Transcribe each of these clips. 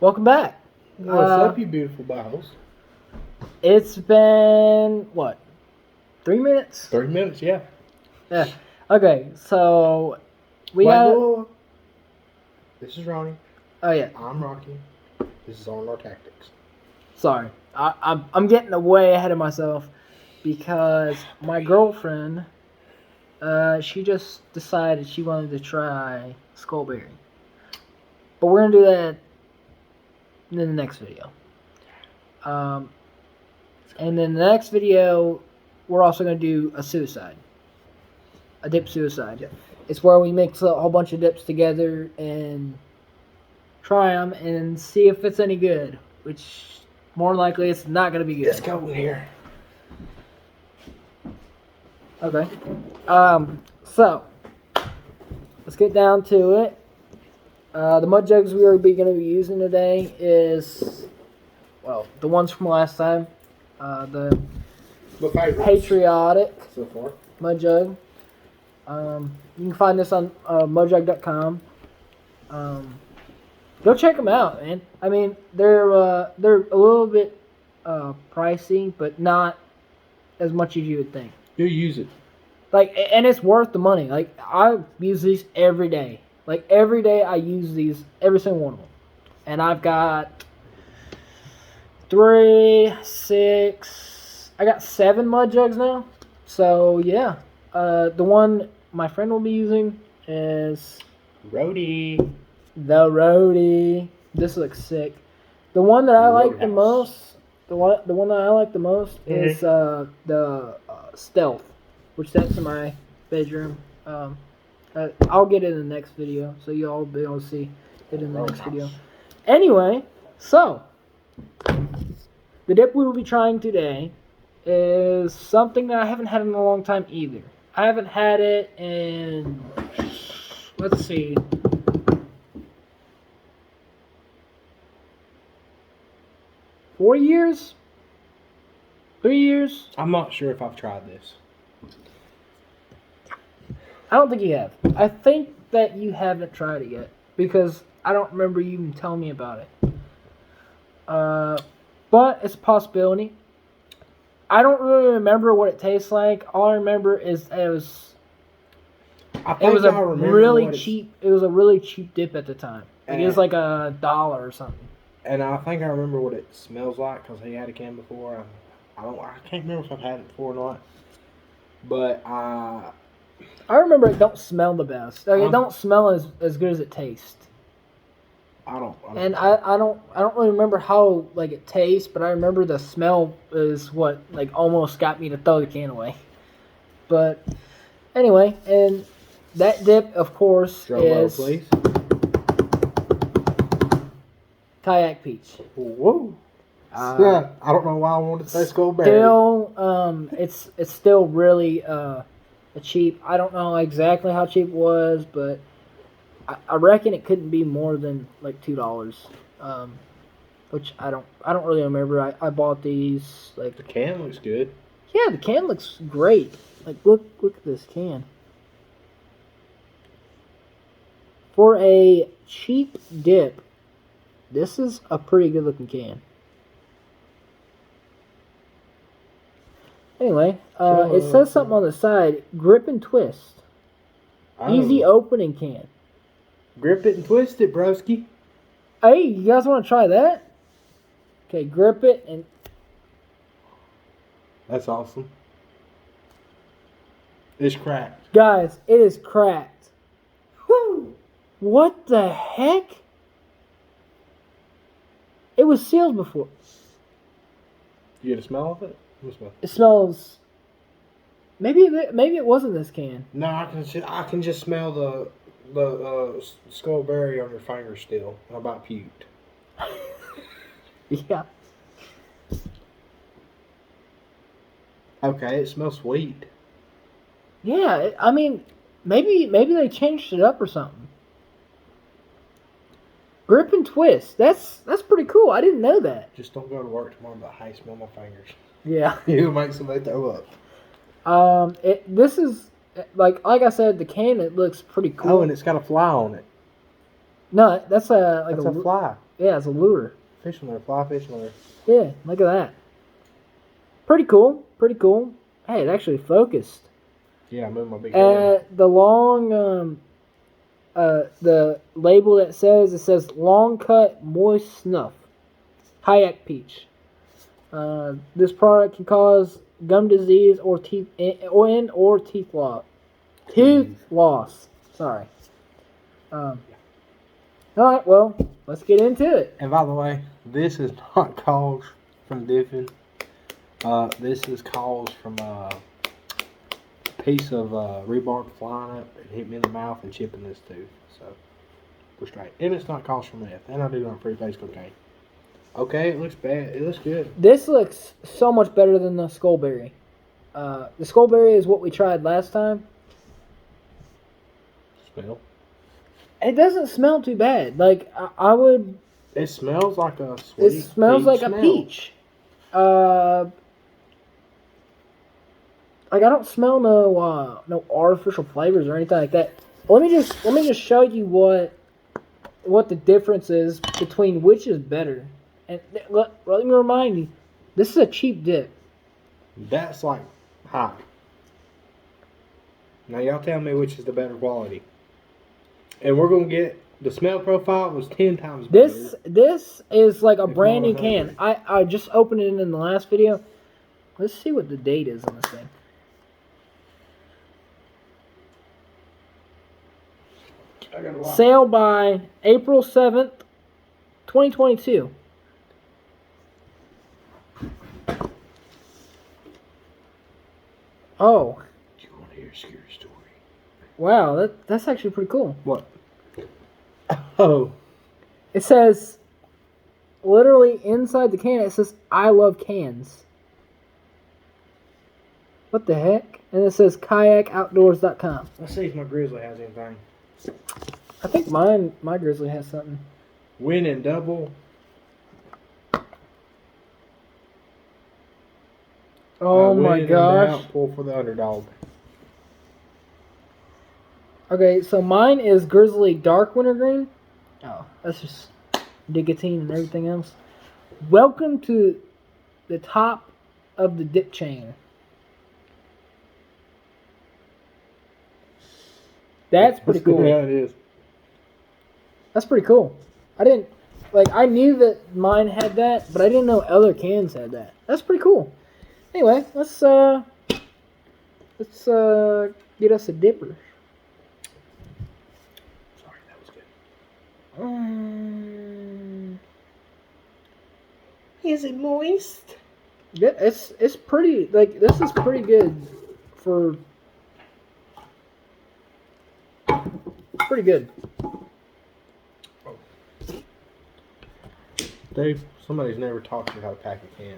Welcome back. What's up, you beautiful bottles? It's been, what, 3 minutes? 30 minutes, yeah. Yeah. Okay, so we Wait, got... whoa. This is Ronnie. Oh, yeah. I'm Rocky. This is On Our Tactics. Sorry. I'm getting way ahead of myself because my girlfriend, she just decided she wanted to try Skullberry. But we're going to do that in the next video. And then the next video, we're also going to do a suicide. A dip suicide. Yeah. It's where we mix a whole bunch of dips together and try them and see if it's any good. Which, more likely, it's not going to be good. Let's go in here. Okay. So, let's get down to it. The mud jugs we are going to be using today is, well, the ones from last time. The Patriotic so far mud jug. You can find this on mudjug.com. Go check them out, man. I mean, they're a little bit pricey, but not as much as you would think. You use it. Like, and it's worth the money. Like, I use these every day. Like, every day I use these, every single one of them. And I've got 3, 6, I got 7 mud jugs now. So, yeah. The one my friend will be using is Roadie. the Roadie. This looks sick. The one that I like the most, the one that I like the most is the Stealth, which that's in my bedroom. I'll get it in the next video, so you all will be able to see it in the next video. Anyway, so the dip we will be trying today is something that I haven't had in a long time either. I haven't had it in, let's see, 4 years? 3 years? I'm not sure if I've tried this. I don't think you have. I think that you haven't tried it yet because I don't remember you even telling me about it. But it's a possibility. I don't really remember what it tastes like. All I remember is it was a really cheap. It was a really cheap dip at the time. Like, it was like $1 or something. And I think I remember what it smells like because he had a can before. I can't remember if I've had it before or not. But I remember it don't smell the best. Like, it don't smell as good as it tastes. I don't really remember how like it tastes, but I remember the smell is what like almost got me to throw the can away. But anyway, and that dip, of course, is please. Kayak Peach. Whoa. Yeah, I don't know why I wanted to say Skullberry. Still, it's still really cheap. I don't know exactly how cheap it was, but I reckon it couldn't be more than like $2, which I don't really remember. I bought these like the can looks good. Yeah, the can looks great. Like look at this can. For a cheap dip, this is a pretty good looking can. Anyway, it says something on the side. Grip and twist. Easy opening can. Grip it and twist it, broski. Hey, you guys want to try that? Okay, grip it and... That's awesome. It's cracked. Guys, it is cracked. Whew. What the heck? It was sealed before. You get a smell of it? It smells... Maybe it wasn't this can. No, I can just smell the Skullberry on your finger still. I about puked. Yeah. Okay, it smells sweet. Yeah, I mean, maybe they changed it up or something. Grip and twist. That's pretty cool. I didn't know that. Just don't go to work tomorrow about how you smell my fingers. Yeah. You'll make somebody throw up. This is like I said, the can, it looks pretty cool. Oh, and it's got a fly on it. No, that's a fly. Yeah, it's a lure. Fishing lure, fly fishing lure. Yeah, look at that. Pretty cool. Pretty cool. Hey, it actually focused. Yeah, I moved my big head. The long, the label that says long cut moist snuff, kayak peach. This product can cause gum disease or teeth loss. Tooth loss. Sorry. All right. Well, let's get into it. And by the way, this is not caused from dipping. This is caused from a piece of rebar flying up and hit me in the mouth and chipping this tooth. So we're straight. And it's not caused from meth. And I do not free face cocaine. Okay, it looks bad. It looks good. This looks so much better than the Skullberry. The Skullberry is what we tried last time. Smell? It doesn't smell too bad. Like I would. It smells like a sweet. It smells like a peach. Like I don't smell no artificial flavors or anything like that. Let me just show you what the difference is between which is better. And let me remind you, this is a cheap dip. That's like high. Now y'all tell me which is the better quality. And we're gonna get the smell profile was 10 times better. This is like a brand new can. I just opened it in the last video. Let's see what the date is on this thing. Sale by April 7th, 2022. Oh. Do you want to hear a scary story? Wow, that's actually pretty cool. What? Oh. It says, literally inside the can, it says, I love cans. What the heck? And it says kayakOutdoors.com. Let's see if my Grizzly has anything. I think my Grizzly has something. Win and double. Oh my gosh. Pull for the underdog. Okay, so mine is Grizzly Dark Wintergreen. Oh, that's just nicotine and everything else. Welcome to the top of the dip chain. That's pretty cool. Yeah, it is. That's pretty cool. I knew that mine had that, but I didn't know other cans had that. That's pretty cool. Anyway, let's get us a dipper. Sorry, that was good. Is it moist? Yeah, it's pretty. Like this is pretty good for. Pretty good. Dave, somebody's never taught you how to pack a can.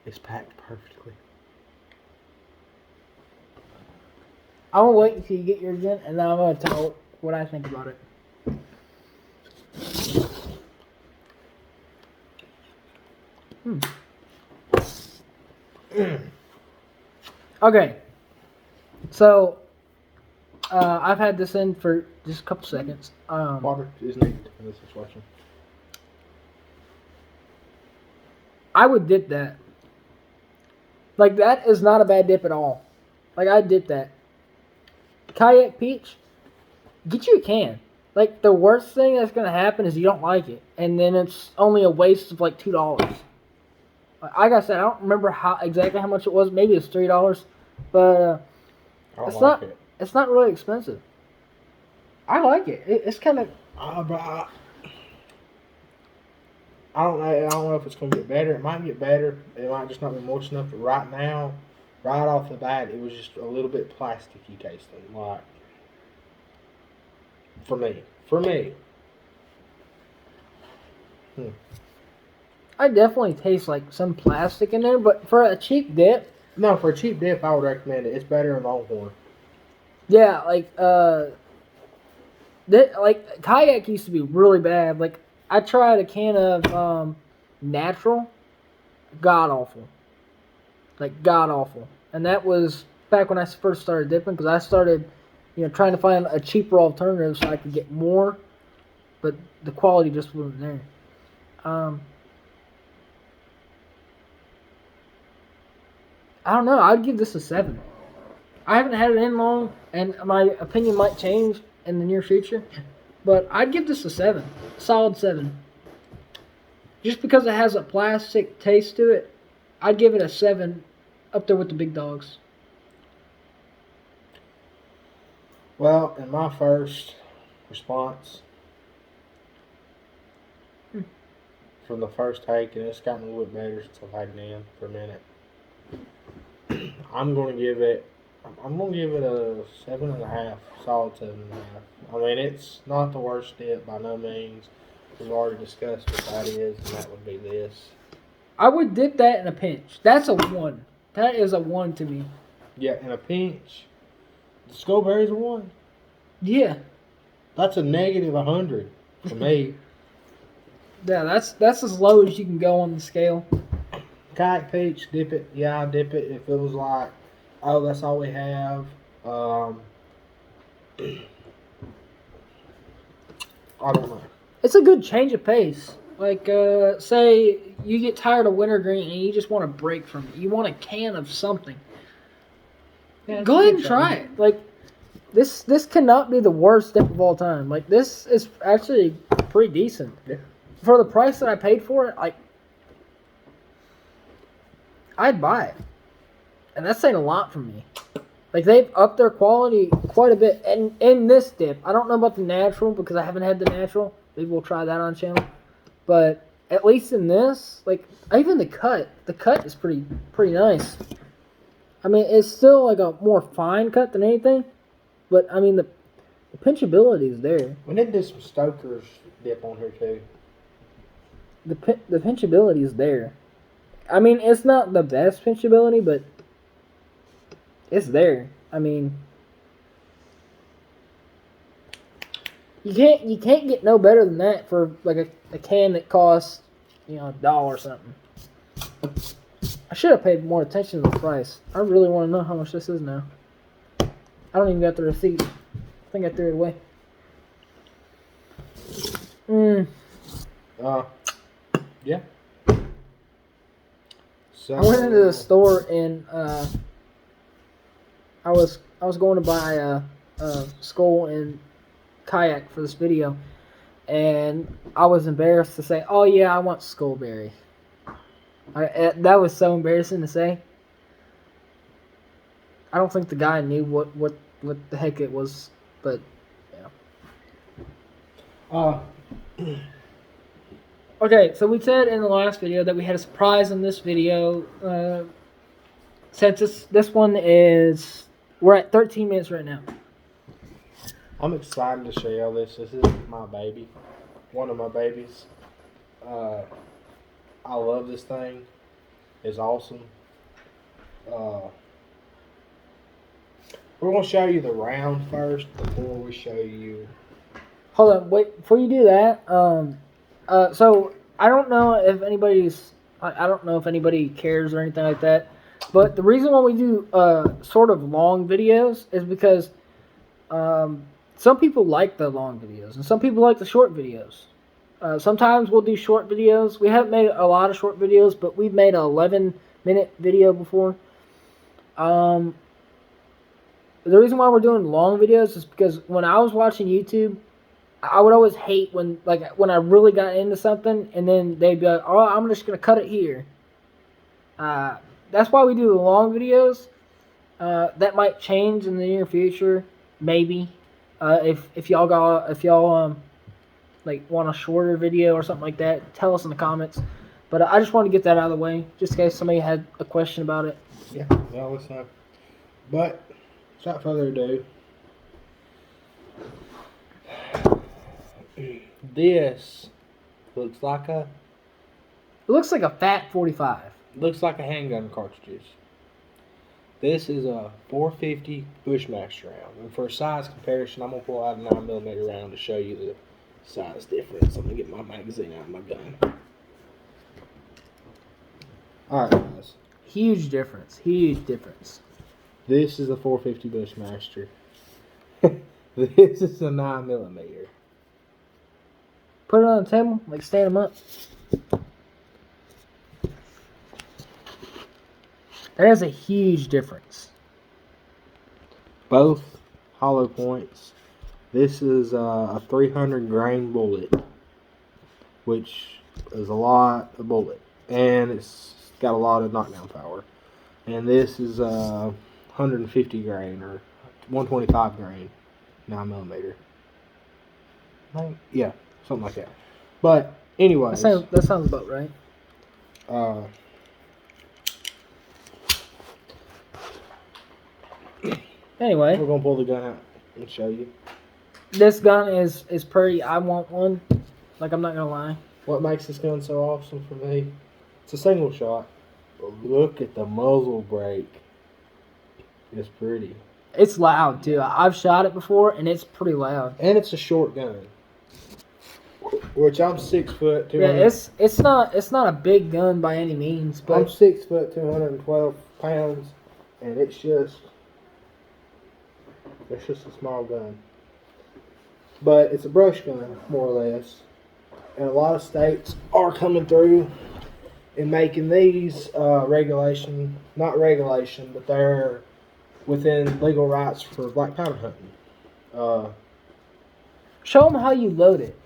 It's packed perfectly. I'm gonna wait until you get yours in, and then I'm gonna tell what I think about it. Okay, so I've had this in for just a couple seconds. Water is needed in this situation. I would dip that. Like that is not a bad dip at all. Like I'd dip that. Kayak Peach, get you a can. Like the worst thing that's gonna happen is you don't like it, and then it's only a waste of like $2. Like I said, I don't remember exactly how much it was. Maybe it's $3, but it's not really expensive. I like it. It's kind of. I don't know. I don't know if it's gonna get better. It might get better. It might just not be moist enough. But right now, right off the bat, it was just a little bit plasticky tasting. Like for me. I definitely taste like some plastic in there, but for a cheap dip. No, for a cheap dip, I would recommend it. It's better than Longhorn. Yeah, like Kayak used to be really bad. Like I tried a can of natural, god awful. Like god awful. And that was back when I first started dipping, because I started, trying to find a cheaper alternative so I could get more, but the quality just wasn't there. I don't know. I'd give this a 7. I haven't had it in long, and my opinion might change in the near future, but I'd give this a 7. Solid 7. Just because it has a plastic taste to it, I'd give it a 7, up there with the big dogs. Well, in my first response from the first take, and it's gotten a little bit better since I've had it in for a minute, I'm gonna give it a 7.5, solid 7.5. I mean, it's not the worst dip by no means. We've already discussed what that is, and that would be this. I would dip that in a pinch. That's a 1. That is a 1 to me. Yeah, in a pinch. The Skullberry's a 1. Yeah. That's a negative 100 for me. Yeah, that's as low as you can go on the scale. Kayak peach, dip it. Yeah, I dip it. It feels like, oh, that's all we have. I don't know. It's a good change of pace. Like, say you get tired of wintergreen and you just want a break from it. You want a can of something. Yeah, go ahead and try it. Like, this cannot be the worst dip of all time. Like, this is actually pretty decent. Yeah. For the price that I paid for it, like, I'd buy it. And that's saying a lot for me. Like, they've upped their quality quite a bit. And in this dip, I don't know about the natural because I haven't had the natural. Maybe we'll try that on the channel. But at least in this, like, even the cut is pretty nice. I mean, it's still like a more fine cut than anything. But, I mean, the pinchability is there. We need to do some Stoker's dip on here, too. The pinchability is there. I mean, it's not the best pinchability, but it's there. I mean, you can't get no better than that for like a can that costs $1 or something. I should have paid more attention to the price. I really want to know how much this is now. I don't even got the receipt. I think I threw it away. Yeah. So I went into the store and I was going to buy a skull and kayak for this video, and I was embarrassed to say, "Oh yeah, I want Skullberry." That was so embarrassing to say. I don't think the guy knew what the heck it was, but yeah. Okay, so we said in the last video that we had a surprise in this video. Since this one is, we're at 13 minutes right now. I'm excited to show y'all this. This is my baby, one of my babies. I love this thing. It's awesome. We're gonna show you the round first before we show you. Hold on, wait. Before you do that, so I don't know if I don't know if anybody cares or anything like that. But the reason why we do sort of long videos is because some people like the long videos and some people like the short videos. Sometimes we'll do short videos. We haven't made a lot of short videos, but we've made an 11-minute video before. The reason why we're doing long videos is because when I was watching YouTube, I would always hate when I really got into something and then they'd be like, "Oh, I'm just gonna cut it here." That's why we do the long videos. That might change in the near future, maybe. If y'all like want a shorter video or something like that, tell us in the comments. But I just want to get that out of the way, just in case somebody had a question about it. Yeah, well, let's know. But without further ado, this looks like a. It looks like a fat 45. Looks like a handgun cartridges. This is a 450 Bushmaster round. And for a size comparison, I'm going to pull out a 9mm round to show you the size difference. I'm going to get my magazine out of my gun. All right, guys. Huge difference. Huge difference. This is a 450 Bushmaster. This is a 9mm. Put it on the table, like stand them up. That is a huge difference. Both hollow points. This is a 300 grain bullet, which is a lot of bullet, and it's got a lot of knockdown power. And this is 150 grain or 125 grain 9mm. Yeah, something like that. But anyways, that sounds about right. Anyway, we're gonna pull the gun out and show you. This gun is pretty. I want one. Like, I'm not gonna lie. What makes this gun so awesome for me? It's a single shot. But look at the muzzle brake. It's pretty. It's loud too. I've shot it before, and it's pretty loud. And it's a short gun. Which I'm 6 foot. Yeah, it's not a big gun by any means. But I'm 6 foot, 212 pounds, and it's just a small gun. But it's a brush gun, more or less. And a lot of states are coming through and making these not regulation, but they're within legal rights for black powder hunting. Show them how you load it.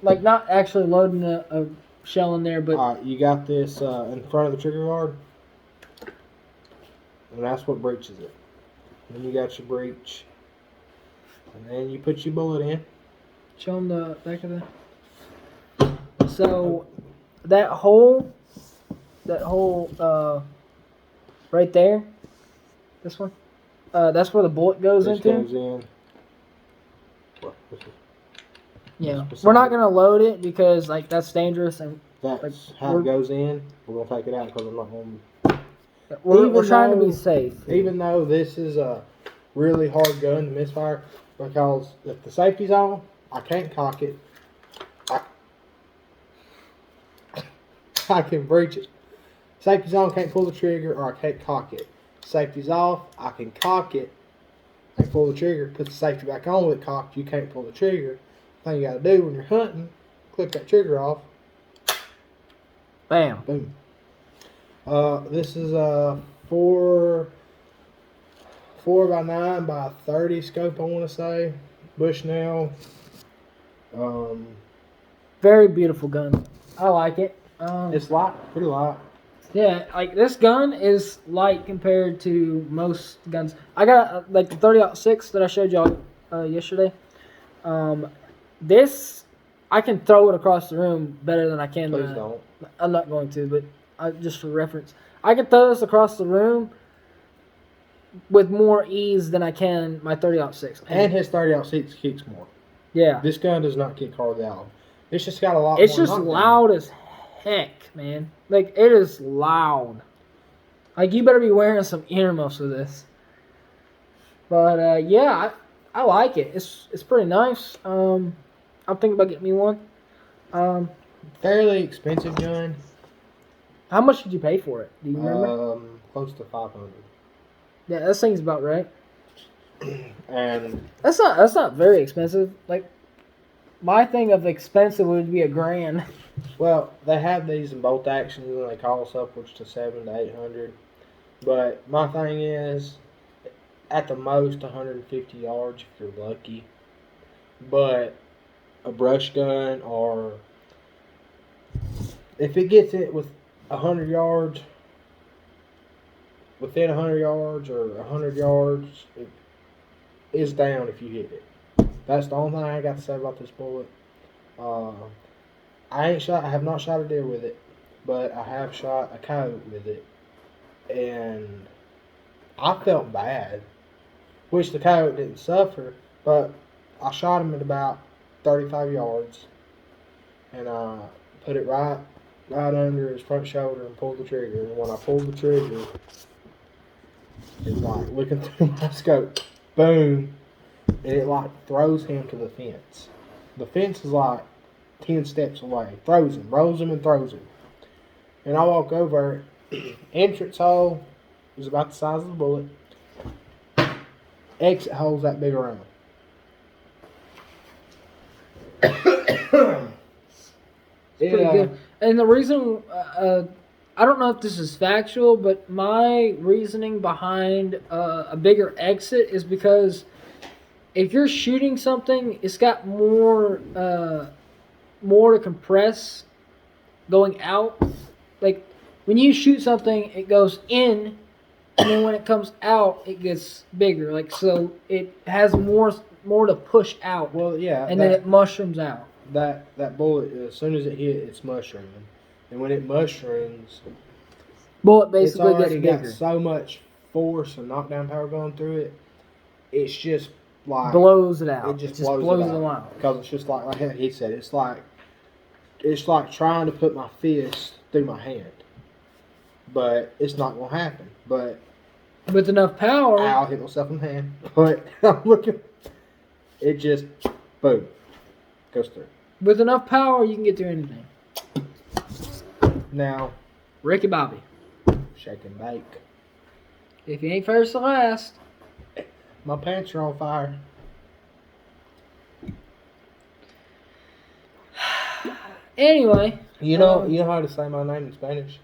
Like, not actually loading a shell in there, but... you got this in front of the trigger guard, and that's what breaches it. And then you got your breech, and then you put your bullet in. Show them the back of the... So, that hole, right there, this one, that's where the bullet goes into. Goes in. Yeah, we're not gonna load it because like that's dangerous, and that's how it goes in. We're gonna take it out because I'm not gonna. We're trying to be safe. Even though this is a really hard gun to misfire, because if the safety's on, I can't cock it. I can breach it. Safety's on, can't pull the trigger, or I can't cock it. Safety's off, I can cock it and pull the trigger. Put the safety back on with it cocked, you can't pull the trigger. Thing you gotta do when you're hunting, clip that trigger off. Bam. Boom. This is a 4x9 by 30 scope, I want to say. Bushnell. Very beautiful gun. I like it. It's light, pretty light. Yeah, like this gun is light compared to most guns. I got like the 30-06 that I showed y'all yesterday. This, I can throw it across the room better than I can. Please don't. I'm not going to, but just for reference. I can throw this across the room with more ease than I can my 30-06. And his 30-06 kicks more. Yeah. This gun does not kick hard out. It's just got a lot It's more just loud as heck, man. Like, it is loud. Like, you better be wearing some earmuffs with this. But, yeah, I like it. It's pretty nice. I'm thinking about getting me one. Fairly expensive gun. How much did you pay for it? Do you remember? Close to $500. Yeah, that seems about right. And that's not very expensive. Like, my thing of expensive would be $1,000. well, they have these in bolt actions and they cost upwards to $700 to $800. But my thing is, at the most 150 yards if you're lucky. But a brush gun, or if it gets it with 100 yards, within 100 yards or 100 yards, it is down if you hit it. That's the only thing I got to say about this bullet. I have not shot a deer with it, but I have shot a coyote with it, and I felt bad. Which the coyote didn't suffer, but I shot him at about 35 yards, and I put it right under his front shoulder and pulled the trigger. And when I pulled the trigger, it's like looking through my scope, boom, and it like throws him to the fence. The fence is like 10 steps away. Throws him, rolls him, and throws him. And I walk over, Entrance hole is about the size of the bullet. Exit hole's that big around. Pretty good. And the reason, I don't know if this is factual, but my reasoning behind a bigger exit is because if you're shooting something, it's got more to compress going out. Like when you shoot something, it goes in, and then when it comes out, it gets bigger. Like so, it has more to push out. Well, yeah, and then it mushrooms out. That bullet, as soon as it hit, it's mushrooming, and when it mushrooms, bullet basically gets bigger. Got so much force and knockdown power going through it. It's just like blows it out. It just blows it out because it's just like he said. It's like trying to put my fist through my hand, but it's not gonna happen. But with enough power, I'll hit myself in the hand. But I'm looking. It just boom goes through. With enough power, you can get through anything. Now, Ricky Bobby, shake and bake. If you ain't first to last. My pants are on fire. Anyway, you know how to say my name in Spanish?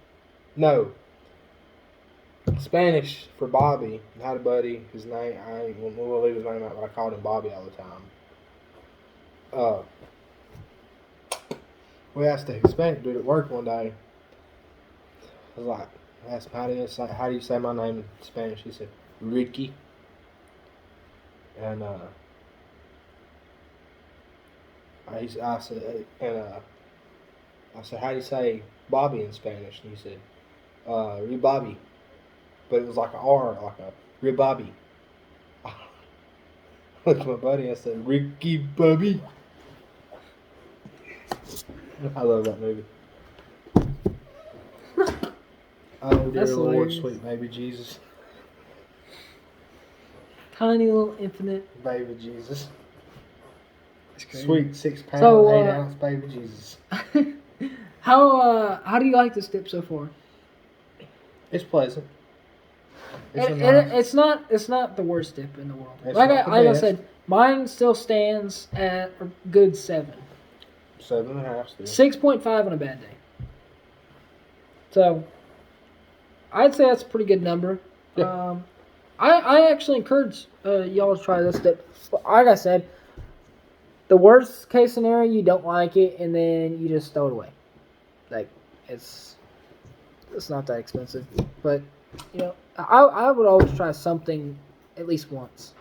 No. Spanish for Bobby. I had a buddy. His name, we'll leave his name out, but I called him Bobby all the time. We asked a Hispanic dude at work one day. I was like, I asked him, how do you say my name in Spanish? He said, Ricky. And I said, how do you say Bobby in Spanish? And he said, Bobby. But it was like an R, like a Bobby. I looked at my buddy and I said, Ricky Bobby. I love that movie. Oh, dear Lord, sweet baby Jesus. Tiny little infinite baby Jesus. Sweet 6 pound, 8 ounce baby Jesus. How do you like this dip so far? It's pleasant. It's not the worst dip in the world. Like I said, mine still stands at a good 7. 7.5. 6.5 on a bad day. So I'd say that's a pretty good number. Yeah. I actually encourage y'all to try this dip. Like I said, the worst case scenario, you don't like it, and then you just throw it away. Like it's not that expensive, but I would always try something at least once,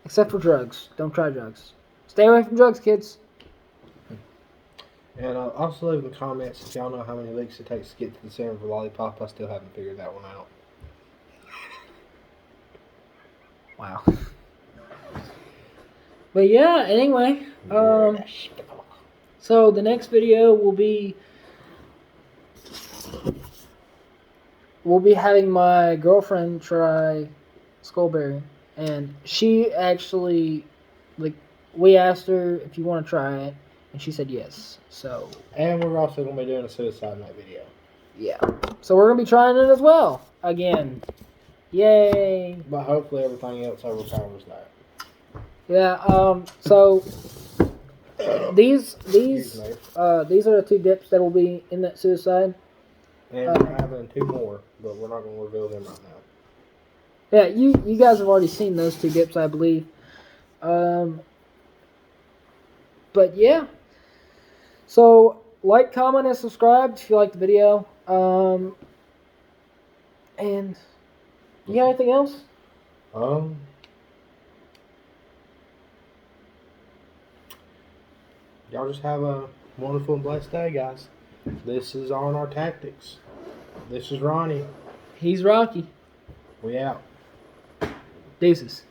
except for drugs. Don't try drugs. Stay away from drugs, kids. And also leave in the comments if y'all know how many licks it takes to get to the center of a lollipop. I still haven't figured that one out. Wow. But yeah, anyway, so the next video will be having my girlfriend try Skullberry, and she actually, we asked her if you want to try it, and she said yes. So. And we're also going to be doing a suicide night video. Yeah. So we're going to be trying it as well again. Yay! But hopefully everything else overpowers that. Yeah. So these are the 2 dips that will be in that suicide. And we're having 2 more, but we're not going to reveal them right now. Yeah, you guys have already seen those 2 dips, I believe. But yeah. So like, comment, and subscribe if you like the video. And you got anything else? Y'all just have a wonderful and blessed day, guys. This is on our tactics. This is Ronnie. He's Rocky. We out. Deuces.